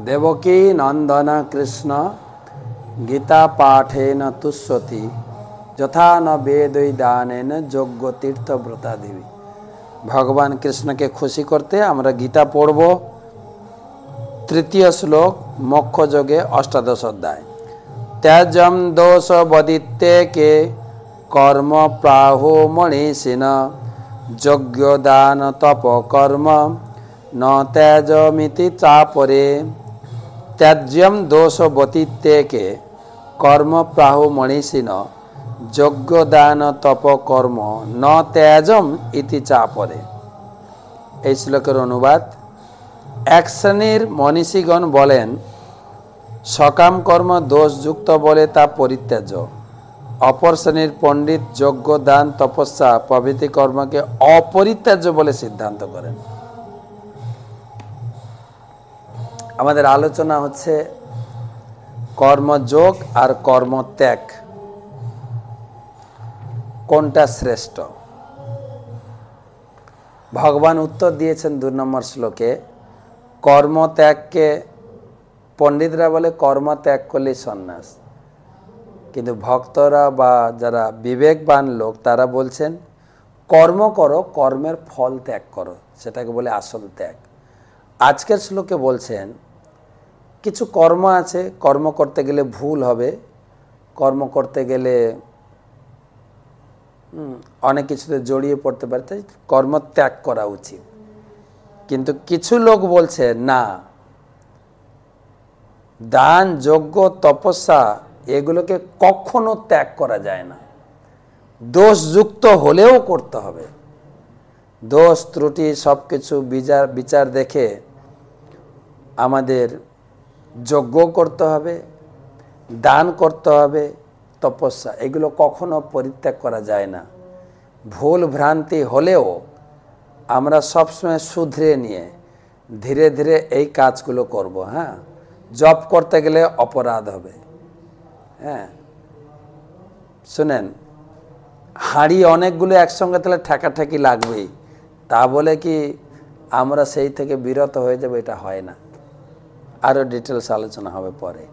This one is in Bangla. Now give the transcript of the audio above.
देवकी नंदन कृष्ण गीता पाठेन तुष्यति यथा न वेददानेन योग्य तीर्थ व्रता देवी। भगवान कृष्ण के खुशी करते আমরা गीता पढ़ब। तृतीय श्लोक मोक्ष योगे अष्टादश अध्याय। त्याजम दोष बदित्ते के कर्म प्राहो मणिषिण यज्ञ दान तप कर्म न त्याजमिति चापरे। त्याज्यम दोष बतित्ते के कर्म प्राहु मणिषिण यज्ञ दान तप कर्म न त्याजम इति चापरे। এই শ্লোকের অনুবাদ, এক শ্রেণীর মনীষীগণ বলেন সকাম কর্ম দোষযুক্ত বলে তা পরিত্যাজ্য। অপর শ্রেণীর পণ্ডিত যজ্ঞ দান তপস্যা প্রভৃতি কর্মকে অপরিত্যাজ্য বলে সিদ্ধান্ত করেন। আমাদের আলোচনা হচ্ছে কর্মযোগ আর কর্মত্যাগ কোনটা শ্রেষ্ঠ। ভগবান উত্তর দিয়েছেন 2 নম্বর শ্লোকে, কর্মত্যাগকে পণ্ডিতরা বলে কর্ম ত্যাগ করলে সন্ন্যাস, কিন্তু ভক্তরা বা যারা বিবেকবান লোক তারা বলছেন কর্ম করো, কর্মের ফল ত্যাগ করো, সেটাকে বলে আসল ত্যাগ। আজকের শ্লোকে বলছেন কিছু কর্ম আছে, কর্ম করতে গেলে ভুল হবে, কর্ম করতে গেলে অনেক কিছুতে জড়িয়ে পড়তে পারে, তাই কর্ম ত্যাগ করা উচিত। কিন্তু কিছু লোক বলছে না, দান যজ্ঞ তপস্যা এগুলোকে কখনো ত্যাগ করা যায় না, দোষযুক্ত হলেও করতে হবে। দোষ ত্রুটি সব কিছু বিচার দেখে আমাদের যজ্ঞ করতে হবে, দান করতে হবে, তপস্যা এগুলো কখনো পরিত্যাগ করা যায় না। ভুল ভ্রান্তি হলেও আমরা সবসময় শুধরে নিয়ে ধীরে ধীরে এই কাজগুলো করব। হ্যাঁ, জব করতে গেলে অপরাধ হবে। হ্যাঁ শুনেন, হাঁড়ি অনেকগুলো একসঙ্গে তাহলে ঠেকাঠেকি লাগবেই, তা বলে কি আমরা সেই থেকে বিরত হয়ে যাবে? এটা হয় না। আরও ডিটেলস আলোচনা হবে পরে।